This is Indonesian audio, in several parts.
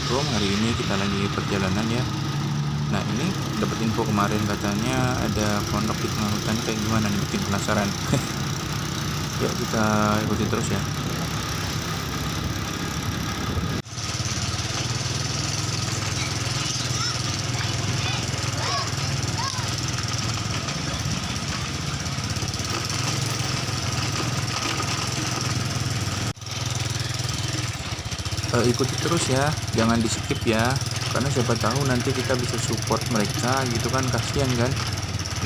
Assalamualaikum. Hari ini kita lagi perjalanan ya. Nah, ini dapat info kemarin katanya ada pondok di tengah hutan, kayak gimana nih, bikin penasaran. Yuk kita ikuti terus ya. Ikuti terus ya, jangan di skip ya, karena siapa tahu nanti kita bisa support mereka gitu kan, kasihan kan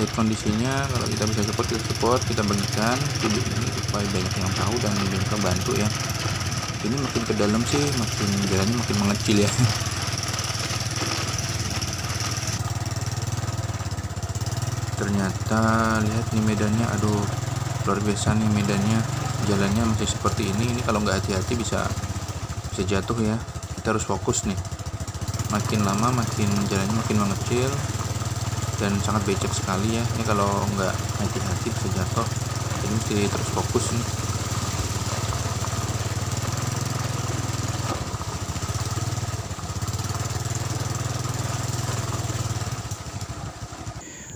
lihat kondisinya. Kalau kita bisa support, kita bagikan video ini supaya banyak yang tahu dan mereka bantu ya. Ini makin ke dalam sih makin jalannya makin mengecil ya. Ternyata lihat nih medannya, aduh luar biasa nih medannya, jalannya masih seperti ini kalau nggak hati-hati bisa jatuh ya. Kita harus fokus nih, makin lama makin jalannya makin mengecil dan sangat becek sekali ya. Ini kalau nggak hati-hati bisa jatuh, jadi mesti terus fokus nih.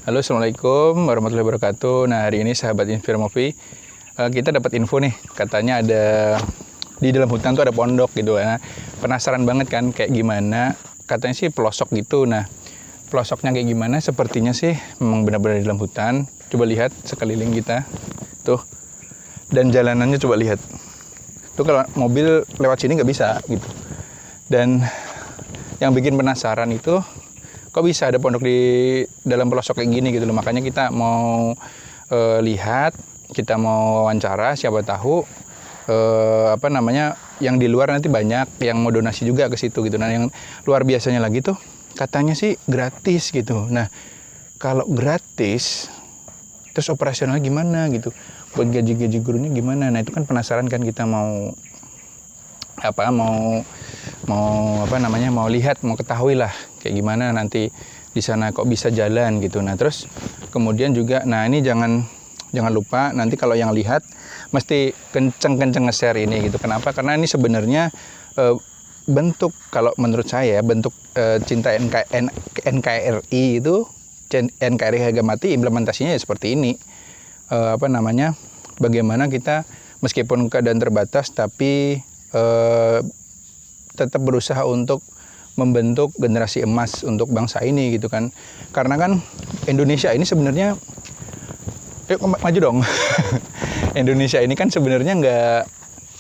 Halo, assalamualaikum warahmatullahi wabarakatuh. Nah, hari ini sahabat Infirmovi, kita dapat info nih, katanya ada di dalam hutan tuh ada pondok gitu. Nah, penasaran banget kan kayak gimana, katanya sih pelosok gitu. Nah, pelosoknya kayak gimana, sepertinya sih memang benar-benar di dalam hutan. Coba lihat sekeliling kita tuh, dan jalanannya coba lihat tuh, kalau mobil lewat sini nggak bisa gitu. Dan yang bikin penasaran itu, kok bisa ada pondok di dalam pelosok kayak gini gitu loh. Makanya kita mau lihat, kita mau wawancara, siapa tahu yang di luar nanti banyak yang mau donasi juga ke situ gitu. Nah, yang luar biasanya lagi tuh katanya sih gratis gitu. Nah, kalau gratis terus operasional gimana gitu, buat gaji-gaji gurunya gimana. Nah, itu kan penasaran kan, kita mau lihat, mau ketahui lah kayak gimana nanti di sana kok bisa jalan gitu. Nah, terus kemudian juga, nah ini jangan lupa nanti kalau yang lihat mesti kenceng-kenceng nge-share ini gitu. Kenapa? Karena ini sebenarnya bentuk, kalau menurut saya bentuk cinta NKRI itu, NKRI harga mati, implementasinya ya seperti ini. Bagaimana kita meskipun keadaan terbatas tapi tetap berusaha untuk membentuk generasi emas untuk bangsa ini gitu kan. Karena kan Indonesia ini sebenarnya, yuk maju dong. Indonesia ini kan sebenarnya nggak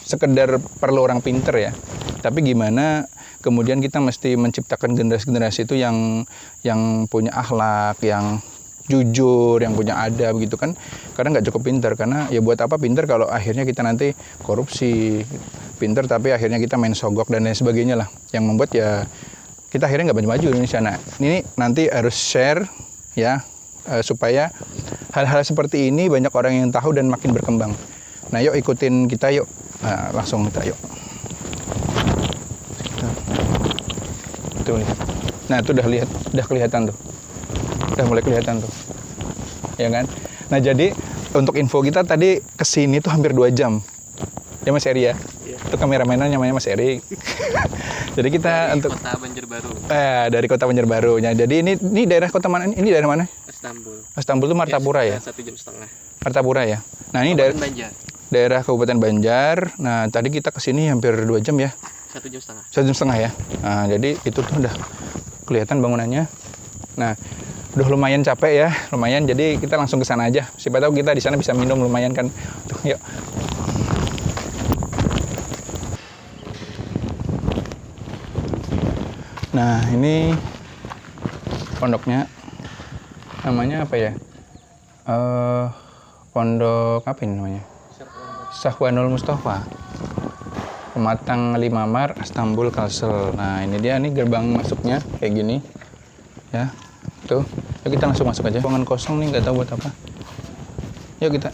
sekedar perlu orang pinter ya, tapi gimana kemudian kita mesti menciptakan generasi-generasi itu yang punya akhlak, yang jujur, yang punya adab gitu kan. Karena nggak cukup pinter, karena ya buat apa pinter kalau akhirnya kita nanti korupsi. Pinter tapi akhirnya kita main sogok dan lain sebagainya lah, yang membuat ya kita akhirnya nggak maju-maju Indonesia. Nah, ini nanti harus share ya, supaya hal-hal seperti ini banyak orang yang tahu dan makin berkembang. Nah, yuk ikutin kita yuk. Nah, langsung kita yuk. Tuh lihat. Nah, itu udah kelihatan tuh. Udah mulai kelihatan tuh. Ya kan? Nah, jadi untuk info kita tadi kesini tuh hampir 2 jam. Ya Mas Eri ya? Iya. Itu kameramennya namanya Mas Eri. Jadi kita dari Kota Banjarbaru. Dari Kota Banjarbaru. Nah, jadi ini daerah kota mana? Ini daerah mana? Istanbul. Istanbul itu Martapura ya? 1,5 jam. Martapura ya. Nah, ini daerah Kabupaten Banjar. Nah, tadi kita kesini hampir 2 jam ya? 1,5 jam. 1,5 jam ya. Nah, jadi itu tuh udah kelihatan bangunannya. Nah, udah lumayan capek ya, lumayan. Jadi kita langsung ke sana aja. Siapa tahu kita di sana bisa minum lumayan kan. Tuh, yuk. Nah, ini pondoknya namanya apa ya? Pondok apa ini namanya? Sahwanul Mustafa. Pematang 5 Mar, Istanbul, Kalsel. Nah, ini dia nih gerbang masuknya kayak gini. Ya. Tuh. Yuk kita langsung masuk aja. Ruangan kosong nih, nggak tahu buat apa. Yuk kita.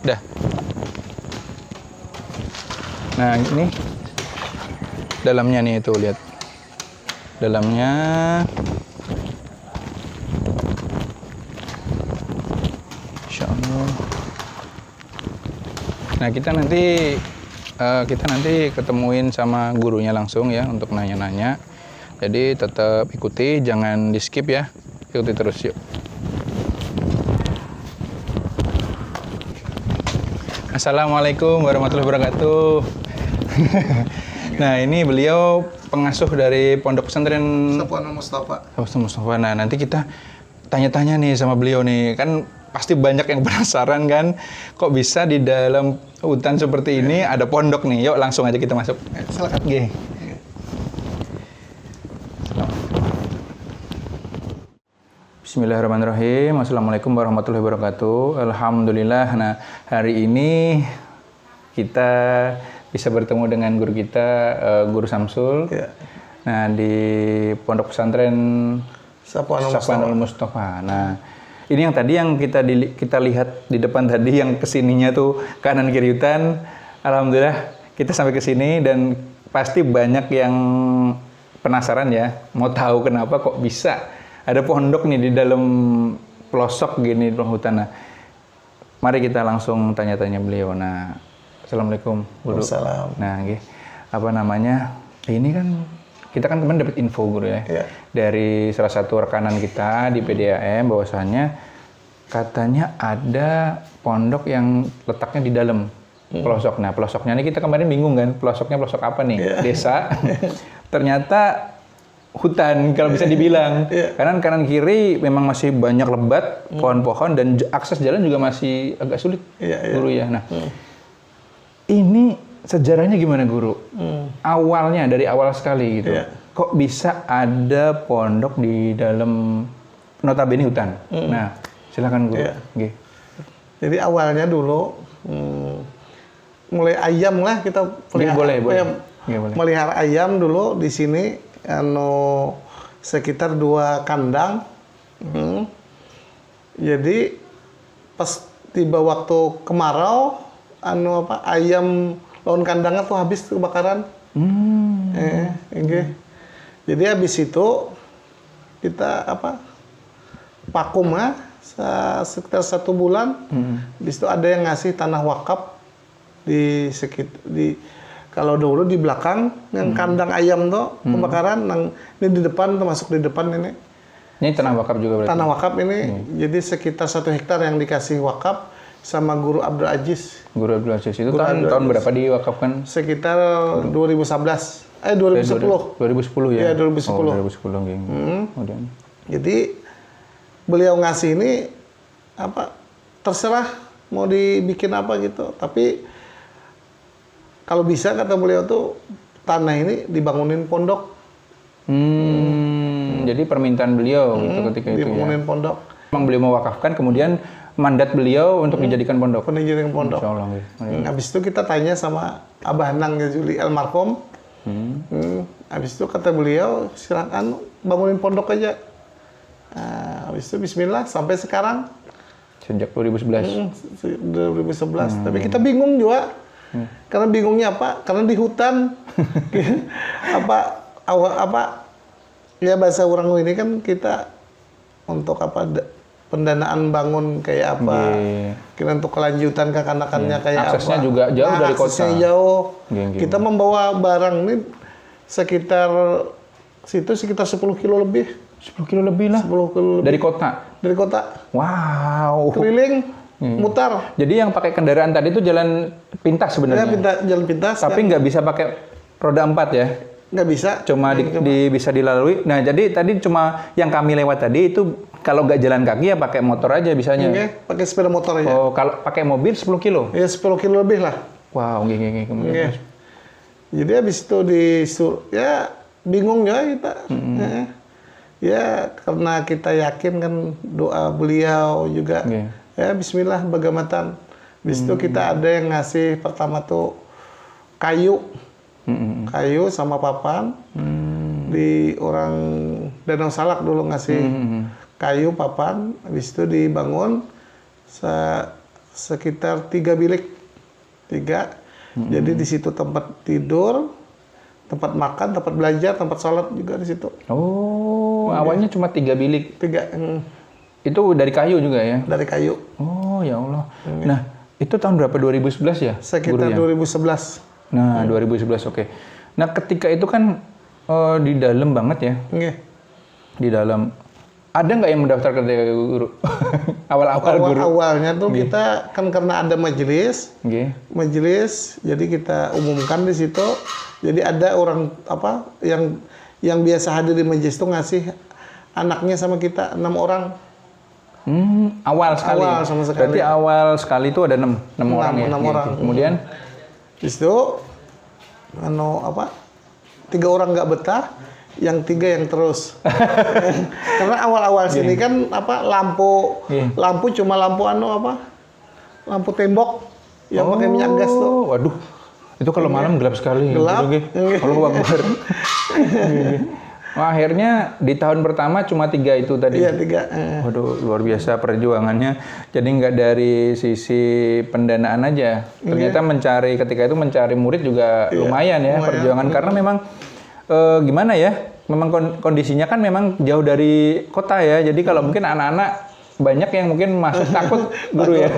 Dah. Nah, ini dalamnya nih, itu lihat. Dalamnya Insya Allah. Nah, kita nanti ketemuin sama gurunya langsung ya untuk nanya-nanya. Jadi tetap ikuti, jangan di skip ya. Ikuti terus yuk. Assalamualaikum warahmatullahi wabarakatuh. Nah, ini beliau pengasuh dari Pondok Pesantren Safwanul Mustafa. Mustafa. Nah, nanti kita tanya-tanya nih sama beliau nih. Kan pasti banyak yang penasaran kan, kok bisa di dalam hutan seperti ini ada pondok nih. Yuk langsung aja kita masuk. Silakan. Oke. Bismillahirrahmanirrahim. Assalamualaikum warahmatullahi wabarakatuh. Alhamdulillah. Nah, hari ini kita bisa bertemu dengan guru kita, Guru Samsul. Ya. Nah, di Pondok Pesantren Safwanul Mustafa. Nah, ini yang tadi yang kita lihat di depan tadi yang kesininya tuh kanan kiri hutan. Alhamdulillah kita sampai ke sini dan pasti banyak yang penasaran ya, mau tahu kenapa kok bisa ada pondok nih di dalam pelosok gini di hutan. Nah, mari kita langsung tanya-tanya beliau. Nah, Assalamualaikum Guru. Waalaikumsalam. Nah, apa namanya? Ini kan kita kan kemarin dapat info Guru ya. Iya. Dari salah satu rekanan kita di PDAM bahwasanya katanya ada pondok yang letaknya di dalam pelosok. Nah, pelosoknya ini kita kemarin bingung kan, pelosoknya pelosok apa nih? Iya. Desa. Ternyata hutan kalau bisa dibilang. Iya. Kanan kiri memang masih banyak lebat, pohon-pohon dan akses jalan juga masih agak sulit. Iya. Guru ya. Nah, ini sejarahnya gimana Guru? Awalnya dari awal sekali gitu. Iya. Kok bisa ada pondok di dalam notabene hutan? Nah, silakan Guru. Iya. Oke. Jadi awalnya dulu mulai ayam lah kita Boleh. melihara ayam dulu di sini sekitar 2 kandang. Jadi pas tiba waktu kemarau ayam lawan kandangnya tuh habis kebakaran. Jadi habis itu kita vakum sekitar 1 bulan. Habis itu ada yang ngasih tanah wakaf kalau dulu di belakang yang kandang ayam tuh kebakaran, ini di depan termasuk di depan ini. Ini tanah wakaf juga berarti? Tanah wakaf ini, jadi sekitar 1 hektar yang dikasih wakaf sama Guru Abdul Aziz. Guru Abdul Aziz itu tahun berapa diwakafkan? Sekitar 2011. 2010. 2010 ya? Iya, 2010. 2010. Kemudian. Jadi beliau ngasih ini terserah mau dibikin apa gitu, tapi kalau bisa kata beliau tuh tanah ini dibangunin pondok. Jadi permintaan beliau gitu ketika itu ya. Dibangunin pondok. Memang beliau mewakafkan, kemudian mandat beliau untuk dijadikan pondok. Dijadikan pondok. Insyaallah. Habis itu kita tanya sama Abah Nang Juli almarhum. Habis itu kata beliau silakan bangunin pondok aja. Habis itu Bismillah sampai sekarang. Sejak 2011. 2011. Tapi kita bingung juga. Karena bingungnya apa? Karena di hutan ya bahasa orang ini kan kita untuk pendanaan bangun kayak apa? Kita untuk kelanjutan kekanakannya kayak aksesnya apa? juga jauh dari kota. Aksesnya jauh. Kita membawa barang ini sekitar 10 kilo lebih. 10 kilo lebih lah. 10 kilo lebih. Dari kota? Dari kota. Wow. Keliling. Mutar. Jadi yang pakai kendaraan tadi itu jalan pintas sebenarnya. Ya, jalan pintas. Tapi nggak bisa pakai roda 4 ya? Nggak bisa. Cuma bisa dilalui. Nah, jadi tadi cuma yang kami lewat tadi itu kalau nggak jalan kaki ya pakai motor aja bisanya. Pakai sepeda motor aja. Oh, kalau pakai mobil 10 kilo? Ya 10 kilo lebih lah. Wow, kemudian. Jadi habis itu ya bingung ya kita. Ya karena kita yakin kan doa beliau juga. Ya Bismillah bagamatan. Habis itu kita ada yang ngasih pertama tuh kayu sama papan. Di orang Danau Salak dulu ngasih kayu papan. Habis itu dibangun sekitar 3 bilik. 3. Jadi di situ tempat tidur, tempat makan, tempat belajar, tempat sholat juga di situ. Oh, awalnya cuma 3 bilik. 3. Itu dari kayu juga ya? Dari kayu. Oh, ya Allah. Nah, Itu tahun berapa? 2011 ya? Sekitar Guru ya? 2011. Nah, 2011, oke. Nah, ketika itu kan di dalam banget ya? Nggih. Di dalam. Ada nggak yang mendaftar ketika guru? Awal-awal guru? Awalnya tuh kita kan karena ada majelis. Majelis, jadi kita umumkan di situ. Jadi ada orang apa yang biasa hadir di majelis itu ngasih anaknya sama kita 6 orang. Awal sekali. Awal sama sekali. Berarti awal sekali itu ada 6 orang ya. 6 orang. Kemudian di situ 3 orang nggak betah, yang 3 yang terus. Karena awal-awal sini kan lampu cuma lampu lampu tembok yang pakai minyak gas tuh. Waduh. Itu kalau malam gelap sekali. Gelap. Kalau Akbar. Nah, akhirnya di tahun pertama cuma 3 itu tadi. Iya, 3. Waduh, luar biasa perjuangannya. Jadi nggak dari sisi pendanaan aja. Ternyata ketika itu mencari murid juga lumayan ya perjuangan. Karena memang gimana ya? Memang kondisinya kan memang jauh dari kota ya. Jadi kalau mungkin anak-anak banyak yang mungkin masuk takut guru ya.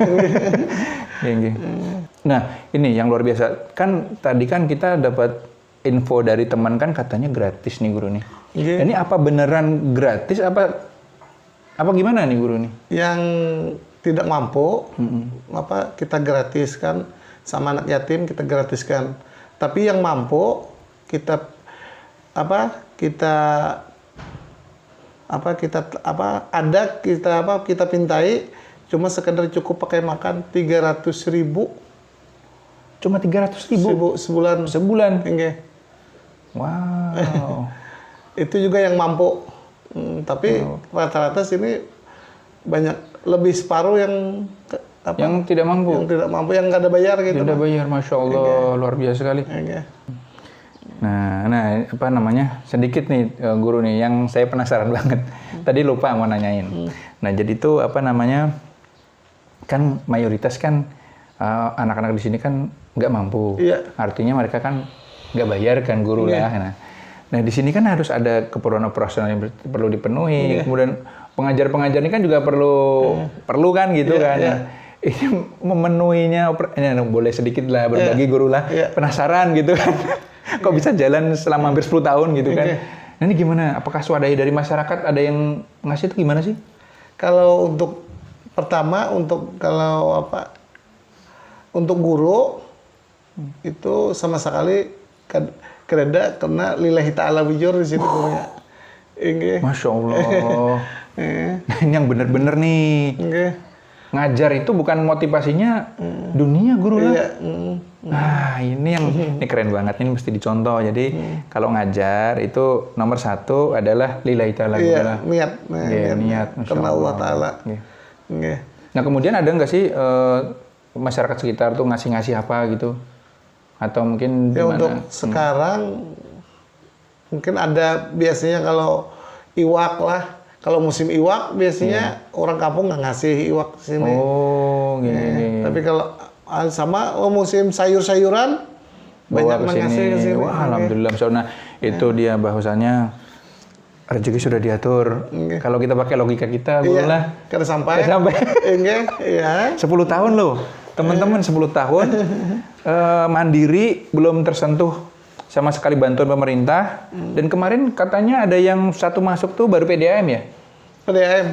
Nah, ini yang luar biasa. Kan tadi kan kita dapat info dari teman kan katanya gratis nih guru nih. Ini apa beneran gratis apa gimana nih guru nih? Yang tidak mampu kita gratiskan, sama anak yatim kita gratiskan. Tapi yang mampu kita pintai cuma sekedar cukup pakai makan 300.000. Cuma 300.000 sebulan. Enggak. Wow. Itu juga yang mampu. Tapi rata-rata sini banyak lebih separuh yang tidak mampu. Yang tidak mampu, yang nggak ada bayar gitu. Tidak bayar, Masya Allah, luar biasa sekali. Nah, apa namanya? Sedikit nih guru nih yang saya penasaran banget. Tadi lupa mau nanyain. Nah, jadi itu apa namanya? Kan mayoritas kan anak-anak di sini kan nggak mampu. Iya. Artinya mereka kan nggak bayar kan guru lah. Nah, di sini kan harus ada keperluan operasional yang perlu dipenuhi. Kemudian pengajar-pengajar ini kan juga perlu kan gitu kan. Nah, ini memenuhinya boleh sedikit lah berbagi guru lah. Penasaran gitu kan. Kok bisa jalan selama hampir 10 tahun gitu kan. Nah, ini gimana? Apakah swadaya dari masyarakat ada yang ngasih itu gimana sih? Kalau untuk untuk guru itu sama sekali kereda karena lillahi ta'ala bujur di sini gurunya. Masya Allah. Ini yang bener-bener nih. Ngajar itu bukan motivasinya dunia guru lah. Nah, ini keren banget, ini mesti dicontoh. Jadi kalau ngajar itu nomor 1 adalah lillahi ta'ala. Niat. Karena Allah Ta'ala. Nah, kemudian ada nggak sih masyarakat sekitar tuh ngasih-ngasih apa gitu? Atau mungkin gimana? Untuk sekarang mungkin ada biasanya kalau iwak lah. Kalau musim iwak biasanya orang kampung nggak ngasih iwak sini. Tapi kalau sama musim sayur-sayuran banyak ngasih ke sini. Wah, alhamdulillah. Nah, itu dia bahwasannya rezeki sudah diatur. Kalau kita pakai logika kita, lah. Kada sampai. 10 tahun loh. Teman-teman 10 tahun mandiri, belum tersentuh sama sekali bantuan pemerintah. Dan kemarin katanya ada yang satu masuk tuh baru PDAM ya?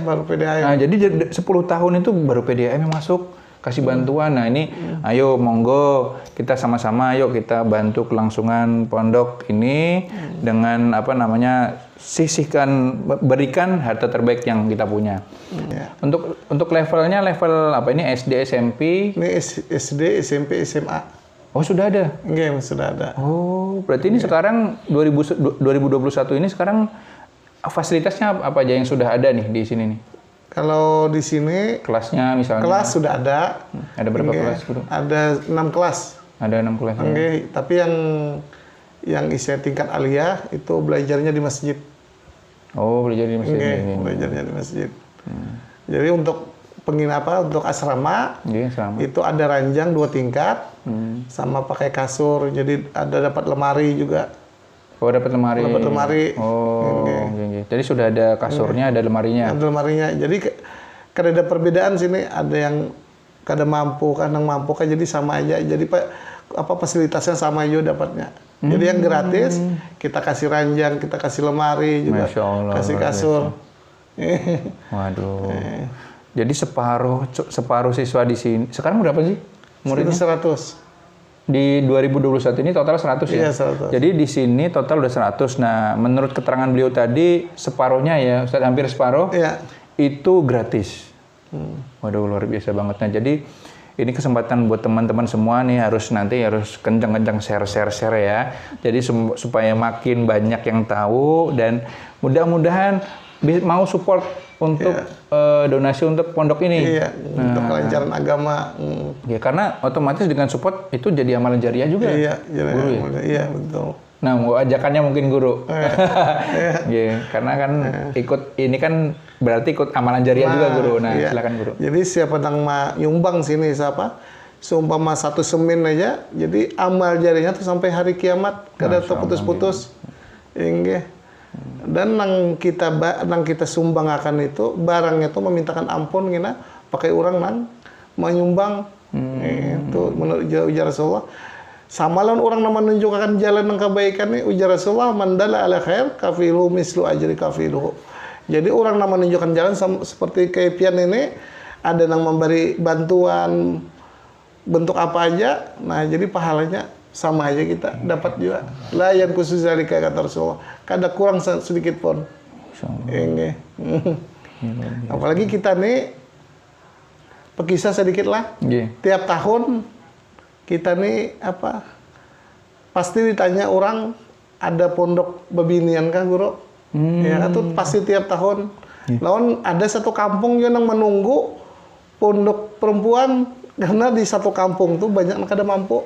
Baru PDAM. Nah, jadi 10 tahun itu baru PDAM yang masuk, kasih bantuan. Nah, ini ayo monggo kita sama-sama yuk kita bantu kelangsungan pondok ini dengan berikan harta terbaik yang kita punya. Untuk levelnya level apa ini, SD, SMP? Ini SD, SMP, SMA. Oh, sudah ada? Enggak, sudah ada. Oh, berarti ini sekarang 2021 ini sekarang fasilitasnya apa aja yang sudah ada nih di sini nih? Kalau di sini kelasnya misalnya? Kelas sudah ada. Ada berapa kelas, Guru? Ada 6 kelas. Ada 6 kelas. Tapi yang isinya tingkat aliyah itu belajarnya di masjid. Oh, belajar di masjid. Belajarnya di masjid. Jadi untuk penginapan, untuk asrama, itu ada ranjang 2 tingkat, sama pakai kasur. Jadi dapat lemari juga. Oh, dapat lemari. Dapat lemari. Oh, jadi sudah ada kasurnya, ada lemarinya. Ada lemarinya. Jadi ada perbedaan sini. Ada yang kada mampu kan jadi sama aja. Jadi fasilitasnya sama aja dapatnya. Jadi yang gratis kita kasih ranjang, kita kasih lemari juga, Masya Allah, kasih kasur. Waduh. Jadi separuh siswa di sini. Sekarang berapa sih muridnya? 100. Di 2021 ini total 100 ya? Iya, 100. Jadi di sini total udah 100. Nah, menurut keterangan beliau tadi, separuhnya ya, Ustadz, hampir separuh, Iya. itu gratis. Waduh, luar biasa banget. Nah, jadi ini kesempatan buat teman-teman semua nih harus kencang-kencang share ya. Jadi supaya makin banyak yang tahu dan mudah-mudahan mau support untuk donasi untuk pondok ini. Iya, untuk kelancaran agama. Ya, karena otomatis dengan support itu jadi amalan jariah juga. Iya, Guru ya? Iya, betul. Nah, mau ajakannya mungkin guru. Ya, karena kan ini kan berarti ikut amalan jariah juga guru. Nah, silakan guru. Jadi siapa yang nyumbang sini siapa? Seumpama 1 semin aja, jadi amal jariahnya tuh sampai hari kiamat, kada terputus-putus. Inggih. Dan nang kita sumbang akan itu barangnya tuh memintakan ampun gina pakai orang nang menyumbang. Itu menurut ujar Rasulullah. Sama lawan orang yang menunjukkan jalan yang kebaikan nih ujar Rasulullah mandala ala khair kafilu mislu ajri kafilu. Jadi orang yang menunjukkan jalan seperti kayak pian ini ada yang memberi bantuan bentuk apa aja. Nah, jadi pahalanya sama aja kita dapat juga. Layan khusus dari kata Rasulullah. Kada kurang sedikit pun. Ini. Apalagi kita nih pekisah sedikit lah. Tiap tahun kita nih pasti ditanya orang ada pondok bebinian kah guru? Ya itu pasti tiap tahun. Lawan ada satu kampung yang menunggu pondok perempuan karena di satu kampung tuh banyak yang kada mampu.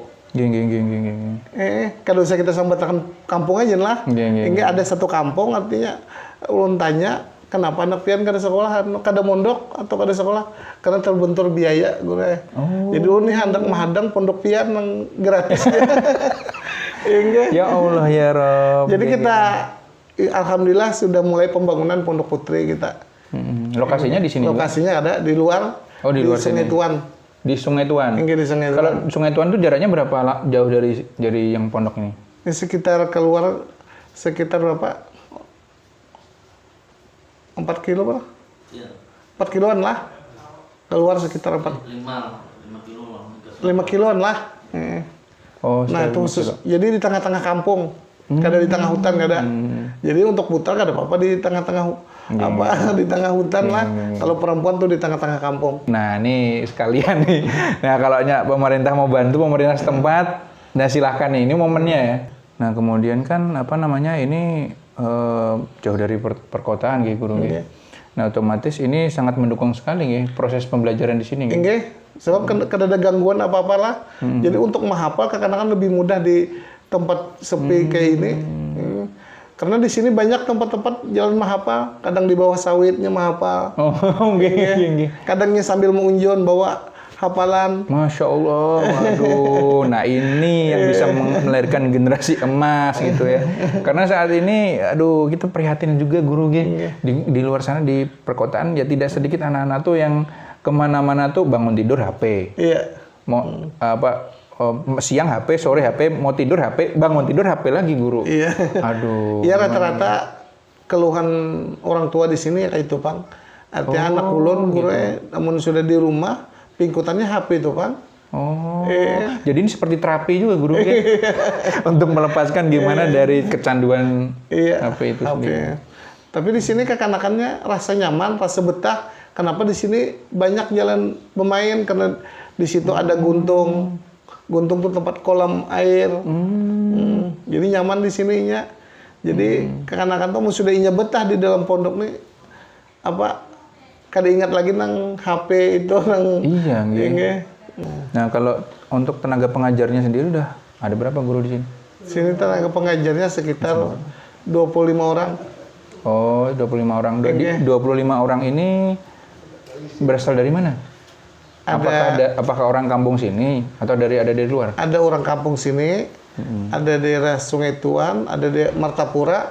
Kalau usah kita sambatkan kampung aja lah. Ini ada satu kampung artinya ulun tanya kenapa anak pian kada sekolah, kada mondok atau kada sekolah karena terbentur biaya guru. Jadi ulun nih hendak menghadang pondok pian yang gratis. Ya Allah ya Rabb. Jadi kita alhamdulillah sudah mulai pembangunan pondok putri kita. Lokasinya di sini. Lokasinya ada di luar. Oh, di luar Sungai sini. Tuan. Di Sungai Tuan. Di Sungai Tuan. Kalau Sungai Tuan itu jaraknya berapa jauh dari yang pondok ini? Ini sekitar keluar sekitar berapa? 4 kilo berapa? Iya. 4 kiloan lah. Keluar sekitar 5 kilo lah. 5 kiloan lah. Oh, nah, itu khusus. Jadi di tengah-tengah kampung. Kada di tengah hutan kada. Jadi untuk putar kada apa-apa di tengah-tengah di tengah hutan lah. Kalau perempuan tuh di tengah-tengah kampung. Nah, ini sekalian nih. Nah, kalau pemerintah mau bantu pemerintah setempat, nah silahkan nih. Ini momennya ya. Nah, kemudian kan ini jauh dari perkotaan gitu guru. Nah, otomatis ini sangat mendukung sekali ya proses pembelajaran di sini. Sebab kada ada gangguan apa-apa lah. Jadi untuk menghafal kadang-kadang lebih mudah di tempat sepi kayak ini. Karena di sini banyak tempat-tempat jalan menghafal, kadang di bawah sawitnya menghafal. Kadangnya sambil mengunjun bawa hafalan. Masya Allah, waduh. Nah ini yang bisa melahirkan generasi emas gitu ya. Karena saat ini, kita prihatin juga guru di luar sana di perkotaan ya tidak sedikit anak-anak tuh yang kemana-mana tuh bangun tidur HP. Iya. Mau siang HP, sore HP, mau tidur HP, bangun tidur HP lagi guru. Iya. Aduh. Iya rata-rata keluhan orang tua di sini kayak itu, Bang. Artinya anak ulun guru namun sudah di rumah, pingkutannya HP itu, Bang. Jadi ini seperti terapi juga guru untuk melepaskan gimana dari kecanduan HP itu sendiri. Tapi di sini kekanakannya rasa nyaman, rasa betah. Kenapa di sini banyak jalan bermain karena di situ ada guntung. Guntung tuh tempat kolam air. Jadi nyaman di sininya. Jadi kekanakan tuh sudah inya betah di dalam pondok nih. Kada ingat lagi nang HP itu nang. Iya. Nah, kalau untuk tenaga pengajarnya sendiri udah ada berapa guru di sini? Sini tenaga pengajarnya sekitar 25 orang. Oh, 25 orang. 25 orang ini berasal dari mana? Apakah orang kampung sini atau ada dari luar? Ada orang kampung sini, ada daerah Sungai Tuan, ada daerah Martapura,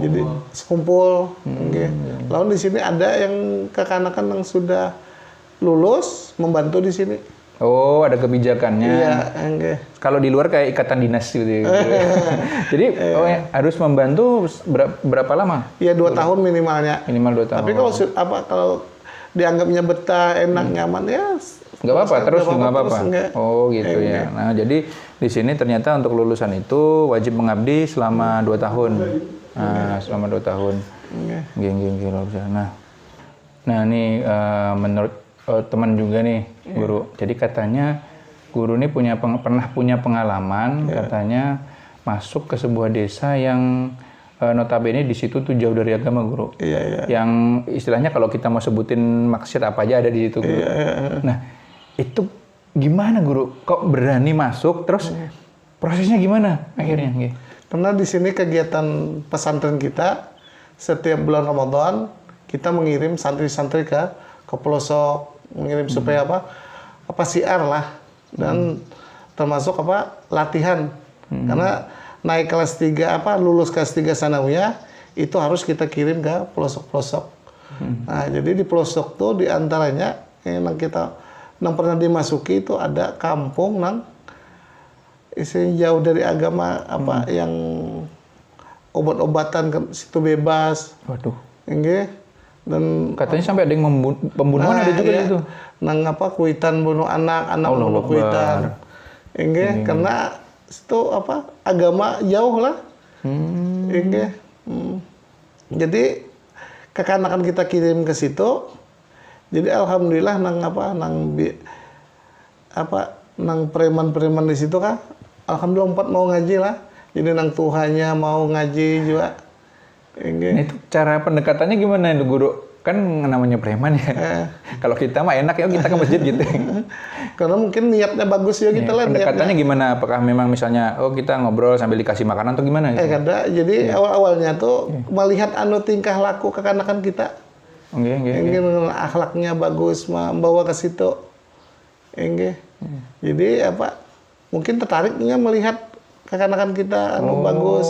jadi sekumpul. Lalu di sini ada yang kekanakan yang sudah lulus membantu di sini. Oh, ada kebijakannya. Iya, enggak. Kalau di luar kayak ikatan dinas gitu. Jadi harus membantu berapa lama? Iya 2 tahun minimalnya. Minimal 2 tahun. Tapi kalau dianggapnya betah, enak, nyaman ya nggak apa-apa, terus nggak apa-apa. Enggak. Oh gitu ya. Nah jadi di sini ternyata untuk lulusan itu wajib mengabdi selama 2 tahun. Nah selama 2 tahun. Geng lulusan. Nah ini menurut teman juga nih guru. Jadi katanya guru ini pernah punya pengalaman katanya masuk ke sebuah desa yang notabene di situ tuh jauh dari agama guru. Yang istilahnya kalau kita mau sebutin maksiat apa aja ada di situ guru. Nah itu gimana guru? Kok berani masuk? Terus prosesnya gimana akhirnya? Karena di sini kegiatan pesantren kita setiap bulan Ramadan kita mengirim santri-santri ke pelosok, mengirim supaya apa siar lah, dan termasuk latihan. Karena naik kelas 3 lulus kelas 3 sanawiyah itu harus kita kirim ke pelosok-pelosok. Nah, jadi di pelosok tuh diantaranya yang kita pernah dimasuki itu ada kampung isinya jauh dari agama yang obat-obatan ke situ bebas. Waduh. Enggak. Dan katanya sampai ada yang pembunuhan ada juga itu. Kuitan bunuh anak bunuh kuitan. Enggak, karena itu agama jauh lah. Enggak. Jadi kekanakan kita kirim ke situ. Jadi alhamdulillah preman-preman di situ kan alhamdulillah 4 mau ngaji lah. Jadi Tuhannya mau ngaji juga. Nah, itu cara pendekatannya gimana itu guru? Kan namanya preman ya. Kalau kita mah enak ya kita ke masjid gitu. Karena mungkin niatnya bagus ya kita lah. Pendekatannya gimana? Apakah memang misalnya kita ngobrol sambil dikasih makanan atau gimana? Gitu? Jadi awal-awalnya tuh melihat tingkah laku kekanakan kita. Akhlaknya bagus, membawa ke situ. Jadi mungkin tertariknya melihat kekanakan kita bagus.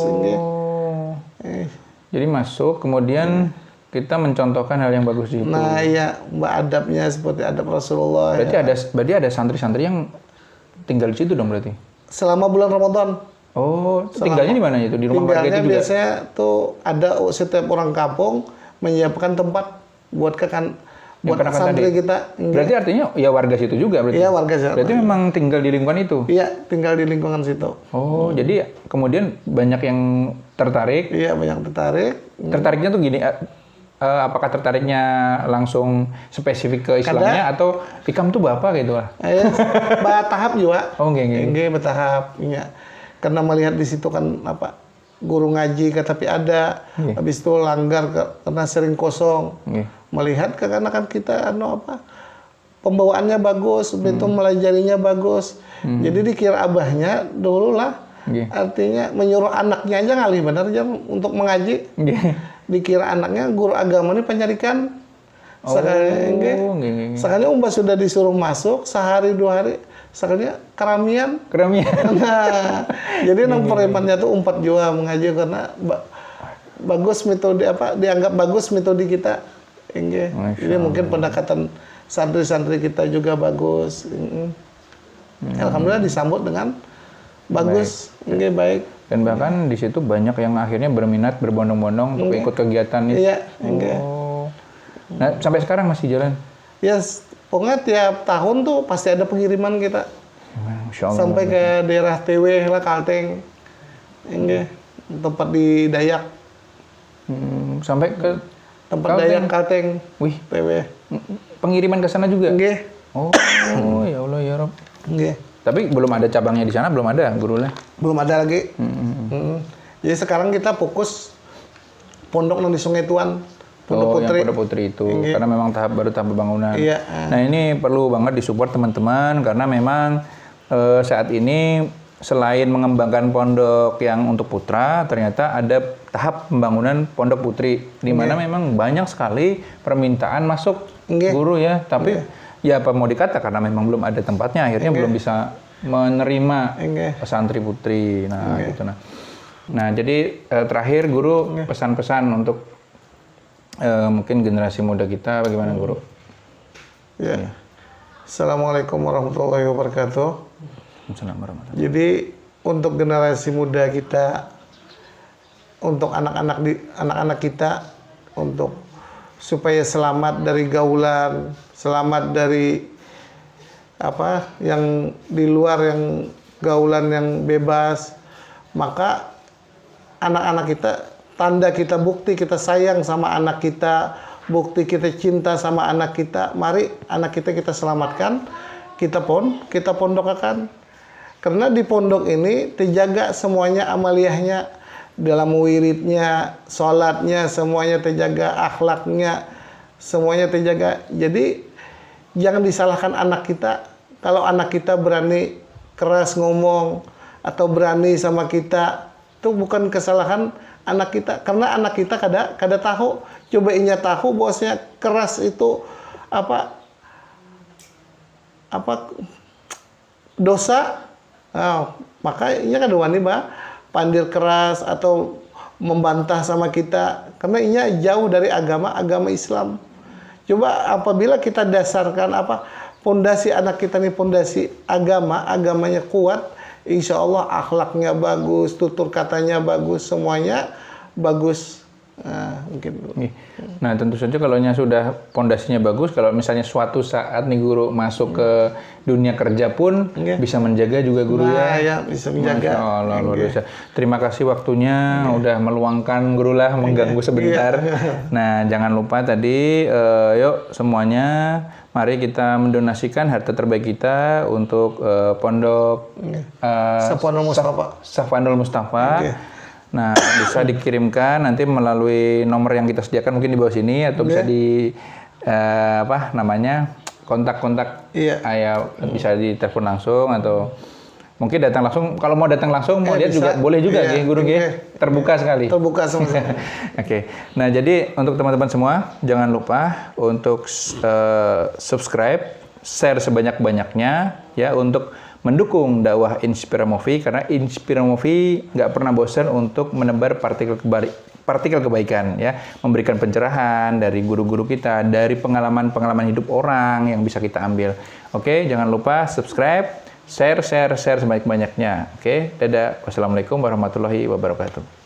Jadi masuk, kemudian kita mencontohkan hal yang bagus di situ. Nah iya, adabnya seperti adab Rasulullah. Berarti ada santri-santri yang tinggal di situ dong berarti? Selama bulan Ramadan. Oh, tinggalnya di mana itu? Di rumah warga itu juga? Biasanya tuh ada setiap orang kampung menyiapkan tempat buat santri kita. Berarti artinya ya warga situ juga berarti? Iya, warga situ. Berarti memang tinggal di lingkungan itu? Iya, tinggal di lingkungan situ. Oh, jadi kemudian banyak yang tertarik? Iya, banyak tertarik. Tertariknya tuh gini, apakah tertariknya langsung spesifik ke Islamnya atau ikam tuh Bapak gitu lah? Bertahap juga. Oh, enggak. Bertahap. Iya. Karena melihat di situ kan guru ngaji tapi ada. Habis itu langgar karena sering kosong. Melihat kekanakan kita pembawaannya bagus, betul melajarinya bagus. Jadi dikira abahnya dulu lah. Artinya menyuruh anaknya aja ngalih benar aja untuk mengaji. Dikira anaknya guru agama ini penyarikan. Sekali umpah sudah disuruh masuk sehari 2 hari, sekalinya keramian. Nah, jadi premannya tuh 4 jua mengaji karena bagus metode dianggap bagus metode kita. Jadi mungkin pendekatan santri-santri kita juga bagus. Alhamdulillah disambut dengan bagus, baik. Dan bahkan di situ banyak yang akhirnya berminat berbondong-bondong untuk ikut kegiatan itu. Iya, Nah, sampai sekarang masih jalan? Ya, pokoknya tiap tahun tuh pasti ada pengiriman kita. Masya Allah. Sampai ke daerah TW lah, Kalteng. Tempat di Dayak. Sampai ke tempat Dayak Kalteng. Wih, TW. Pengiriman ke sana juga? Oh, ya Allah ya Rob. Tapi belum ada cabangnya di sana, belum ada gurunya? Belum ada lagi. Jadi sekarang kita fokus pondok di Sungai Tuan. Pondok Putri. Yang Pondok Putri itu. Karena memang baru tahap pembangunan. Iya. Nah ini perlu banget disupport teman-teman karena memang saat ini selain mengembangkan pondok yang untuk putra, ternyata ada tahap pembangunan pondok putri di mana memang banyak sekali permintaan masuk guru ya. Tapi ya apa mau dikata karena memang belum ada tempatnya, akhirnya belum bisa menerima santri putri. Nah gitu. Nah jadi terakhir guru pesan-pesan untuk mungkin generasi muda kita bagaimana guru? Ya. Assalamualaikum warahmatullahi wabarakatuh. Assalamualaikum warahmatullahi. Jadi untuk generasi muda kita, untuk anak-anak kita, untuk supaya selamat dari gaulan, selamat dari apa yang di luar, yang gaulan yang bebas, maka anak-anak kita, tanda kita, bukti kita sayang sama anak kita, bukti kita cinta sama anak kita, mari anak kita selamatkan, kita pondokkan. Karena di pondok ini terjaga semuanya amaliyahnya, dalam wiridnya, sholatnya, semuanya terjaga, akhlaknya, semuanya terjaga. Jadi jangan disalahkan anak kita. Kalau anak kita berani keras ngomong atau berani sama kita, itu bukan kesalahan anak kita. Karena anak kita kada tahu, coba inya tahu bosnya keras itu apa dosa. Nah, maka inya kada wani pandir keras atau membantah sama kita, karena inya jauh dari agama Islam. Coba apabila kita dasarkan pondasi anak kita nih, pondasi agamanya kuat, insya Allah akhlaknya bagus, tutur katanya bagus, semuanya bagus. Nah, mungkin. Nah, tentu saja kalau sudah pondasinya bagus, kalau misalnya suatu saat nih guru masuk ke dunia kerja pun bisa menjaga juga guru ya bisa menjaga. Masya Allah, luar biasa. Terima kasih waktunya, udah meluangkan guru lah, mengganggu sebentar. Nah, jangan lupa tadi, yuk semuanya, mari kita mendonasikan harta terbaik kita untuk pondok Safwanul Mustafa. Nah, bisa dikirimkan nanti melalui nomor yang kita sediakan mungkin di bawah sini, atau bisa di kontak-kontak bisa ditelepon langsung, atau mungkin datang langsung. Kalau mau datang langsung mau lihat juga boleh juga guru terbuka sekali. Terbuka semua. Oke. Nah, jadi untuk teman-teman semua jangan lupa untuk subscribe, share sebanyak-banyaknya ya, untuk mendukung dakwah Inspira Movie, karena Inspira Movie nggak pernah bosan untuk menebar partikel kebaikan ya, memberikan pencerahan dari guru-guru kita, dari pengalaman hidup orang yang bisa kita ambil. Oke, jangan lupa subscribe, share sebanyak-banyaknya. Oke, dadah. Wassalamualaikum warahmatullahi wabarakatuh.